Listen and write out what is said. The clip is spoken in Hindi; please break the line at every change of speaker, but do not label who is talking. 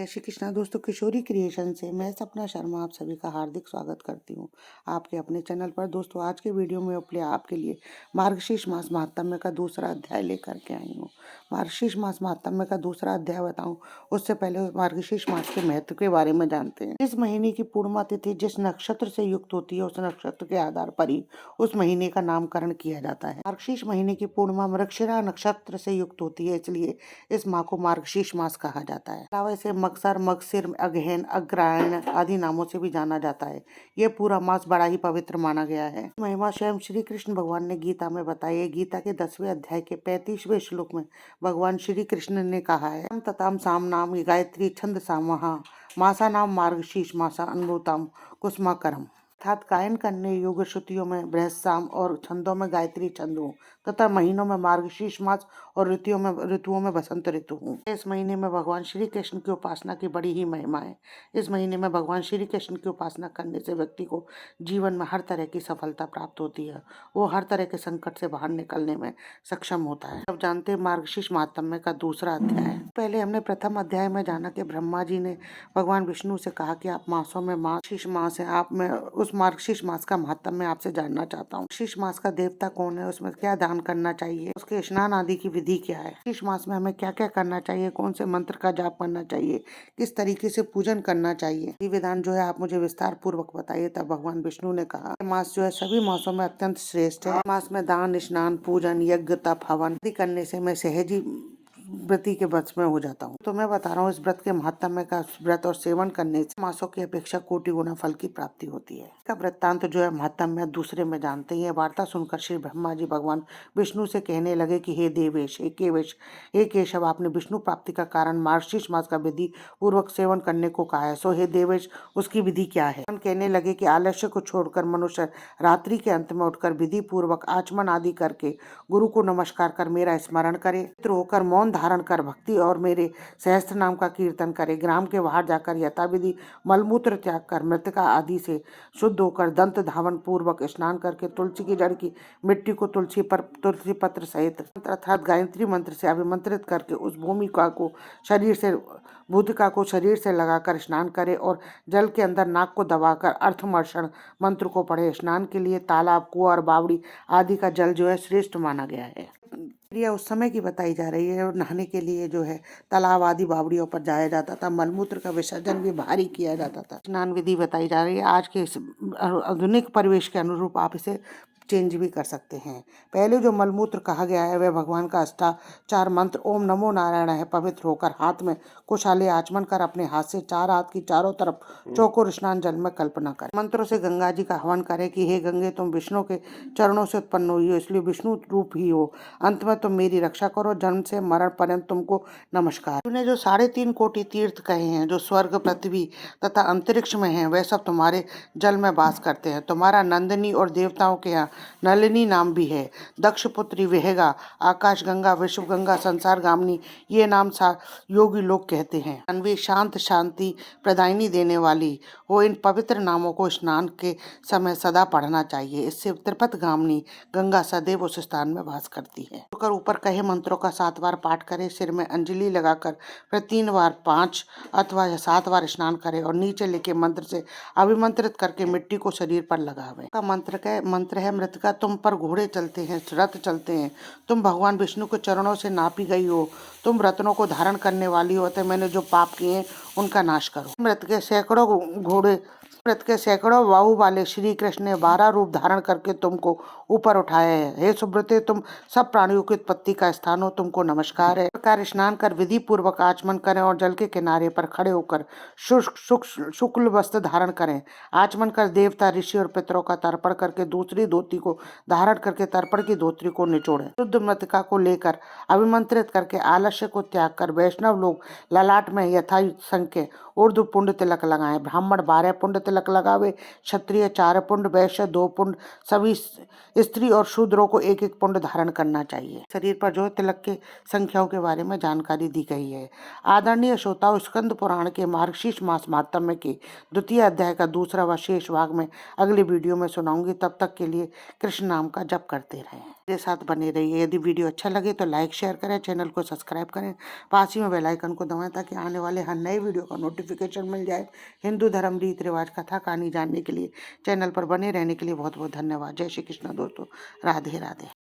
जय श्री कृष्णा दोस्तों, किशोरी क्रिएशन से मैं सपना शर्मा आप सभी का हार्दिक स्वागत करती हूँ आपके अपने चैनल पर। दोस्तों, आज के वीडियो में आपके लिए मार्गशीर्ष मास महात्म्य का दूसरा अध्याय लेकर के आई हूँ। मार्गशीर्ष मास महात्म्य का दूसरा अध्याय बताऊँ उससे पहले मार्गशीर्ष मास के महत्व के बारे में जानते हैं। इस महीने की पूर्णिमा तिथि जिस नक्षत्र से युक्त होती है उस नक्षत्र के आधार पर ही उस महीने का नामकरण किया जाता है। मार्गशीर्ष महीने की पूर्णिमा मृगशिरा नक्षत्र से युक्त होती है, इसलिए इस माह को मार्गशीर्ष मास कहा जाता है। अलावा इसे मगसर, मगसिर, अगहन, अग्रहायण आदि नामों से भी जाना जाता है। यह पूरा मास बड़ा ही पवित्र माना गया है। महिमा स्वयं श्री कृष्ण भगवान ने गीता में बताई है। गीता के 10वें अध्याय के 35वें श्लोक में भगवान श्री कृष्ण ने कहा है, तताम साम नाम गायत्री छंद सामहा मासा नाम मार्गशीर्ष मासा अनुभूताम कुसुमाकरम। अर्थात गायन करने योग्य श्रुतियों में बृहस्साम और छंदों में गायत्री छंद हूँ तथा महीनों में मार्गशीर्ष मास और ऋतुओं में बसंत ऋतु हूँ। इस महीने में भगवान श्री कृष्ण की उपासना की बड़ी ही महिमा है। इस महीने में भगवान श्री कृष्ण की उपासना करने से व्यक्ति को जीवन में हर तरह की सफलता प्राप्त होती है। वो हर तरह के संकट से बाहर निकलने में सक्षम होता है। अब जानते हैं मार्गशीर्ष महात्म्य का दूसरा अध्याय। पहले हमने प्रथम अध्याय में जाना कि ब्रह्मा जी ने भगवान विष्णु से कहा कि आप मासों में मार्गशीर्ष मास है, आप में उस मार्गशीर्ष मास का महत्व मैं आपसे जानना चाहता हूँ। मार्गशीर्ष मास का देवता कौन है, उसमें क्या दान करना चाहिए, उसके स्नान आदि की विधि क्या है, मार्गशीर्ष मास में हमें क्या क्या करना चाहिए, कौन से मंत्र का जाप करना चाहिए, किस तरीके से पूजन करना चाहिए, ये विधान जो है आप मुझे विस्तार पूर्वक बताइए। तब भगवान विष्णु ने कहा, मास जो है सभी मासों में अत्यंत श्रेष्ठ है। मास में दान, स्नान, पूजन, यज्ञ, तप, हवन आदि करने से मैं सहज ही व्रती के वश में हो जाता हूँ। तो मैं बता रहा हूँ इस व्रत के महात्म्य का। व्रत और सेवन करने से मासों की अपेक्षा कोटि गुना फल की प्राप्ति होती है। इसका वृत्तांत जो है महात्म्य दूसरे में जानते हैं। वार्ता सुनकर श्री ब्रह्मा जी भगवान विष्णु से कहने लगे कि हे देवेश, हे केवेश, हे केशव, आपने विष्णु प्राप्ति का कारण मार्गशीर्ष मास का विधि पूर्वक सेवन करने को कहा है। सो हे देवेश, उसकी विधि क्या है। कहने लगे कि आलस्य को छोड़कर मनुष्य रात्रि के अंत में उठकर विधि पूर्वक आचमन आदि करके गुरु को नमस्कार कर मेरा स्मरण करे, पवित्र होकर मौन धारण कर भक्ति और मेरे सहस्त्र नाम का कीर्तन करे, ग्राम के बाहर जाकर यथाविधि मलमूत्र त्याग कर मृतिका आदि से शुद्ध होकर दंत धावन पूर्वक स्नान करके तुलसी की जड़ की मिट्टी को तुलसी पत्र सहित अर्थात गायत्री मंत्र से अभिमंत्रित करके उस भूमिका को शरीर से लगाकर स्नान करे और जल के अंदर नाक को दबाकर अर्थमर्षण मंत्र को पढ़े। स्नान के लिए तालाब, कुआं और बावड़ी आदि का जल जो है श्रेष्ठ माना गया है। क्रिया उस समय की बताई जा रही है और नहाने के लिए जो है तालाब आदि बावड़ियों पर जाया जाता था। मलमूत्र का विसर्जन भी बाहर ही किया जाता था। स्नान विधि बताई जा रही है। आज के इस आधुनिक परिवेश के अनुरूप आप इसे चेंज भी कर सकते हैं। पहले जो मलमूत्र कहा गया है वह भगवान का अष्टाचार मंत्र ओम नमो नारायण है। पवित्र होकर हाथ में कुशाले आचमन कर अपने हाथ से चार हाथ की चारों तरफ चौकोर स्नान जल में कल्पना करें। मंत्रों से गंगा जी का हवन करें कि हे गंगे, तुम विष्णु के चरणों से उत्पन्न हुई हो, इसलिए विष्णु रूप ही हो। अंत में तुम मेरी रक्षा करो। जन्म से मरण पर्यंत तुमको नमस्कार। तूने जो 3.5 कोटि तीर्थ कहे हैं जो स्वर्ग, पृथ्वी तथा अंतरिक्ष में हैं, वह सब तुम्हारे जल में वास करते हैं। तुम्हारा नंदिनी और देवताओं के यहाँ नलिनी नाम भी है। दक्ष पुत्री विहगा, आकाश गंगा, विश्व गंगा, संसार गामिनी, ये नाम योगी लोग कहते हैं। अन्वी शांत, शांति प्रदायिनी देने वाली हो। इन पवित्र नामों को स्नान के समय सदा पढ़ना चाहिए। इससे त्रिपथ गामिनी गंगा सदैव उस स्थान में वास करती है। ऊपर कहे मंत्रों का 7 बार पाठ करें। सिर में अंजलि लगाकर फिर 3 बार, 5 अथवा 7 बार स्नान करें और नीचे लिखे मंत्र से अभिमंत्रित करके मिट्टी को शरीर पर लगावे। का मंत्र है मृतिका, तुम पर घोड़े चलते हैं, रथ चलते हैं। तुम भगवान विष्णु के चरणों से नापी गई हो। तुम रत्नों को धारण करने वाली हो। अतः मैंने जो पाप किए हैं उनका नाश करो। मृत के सैकड़ों बाहु वाले श्री कृष्ण ने 12 रूप धारण करके तुमको ऊपर उठाया है। हे सुब्रते, तुम सब प्राणियों की उत्पत्ति का स्थान हो, तुमको नमस्कार है। प्रकार स्नान कर विधि पूर्वक आचमन करें और जल के किनारे पर खड़े होकर शुक्ल वस्त्र धारण करें। आचमन कर देवता, ऋषि और पितरों का तर्पण करके दूसरी धोती को धारण करके तर्पण की धोती को निचोड़ें। शुद्ध मृतिका को लेकर अभिमंत्रित करके आलस्य को त्याग कर वैष्णव लोग ललाट में यथा संख्य ऊर्ध्व पुंड तिलक लगाएं। ब्राह्मण 12 पुंड तिलक लगावे, क्षत्रिय 4 पुंड, वैश्य 2 पुंड, सभी स्त्री और शूद्रों को 1-1 पुंड धारण करना चाहिए। शरीर पर जो तिलक के संख्याओं के बारे में जानकारी दी गई है। आदरणीय श्रोताओं, स्कंद पुराण के मार्गशीर्ष मास महात्म्य के द्वितीय अध्याय का दूसरा व शेष भाग में अगले वीडियो में सुनाऊंगी। तब तक के लिए कृष्ण नाम का जप करते रहें। मेरे साथ बने रहिए। यदि वीडियो अच्छा लगे तो लाइक शेयर करें, चैनल को सब्सक्राइब करें, पास ही में बेल आइकन को दबाएं ताकि आने वाले हर नए वीडियो का नोटिफिकेशन मिल जाए। हिंदू धर्म रीति रिवाज कथा कहानी जानने के लिए चैनल पर बने रहने के लिए बहुत बहुत धन्यवाद। जय श्री कृष्ण दोस्तों, राधे राधे।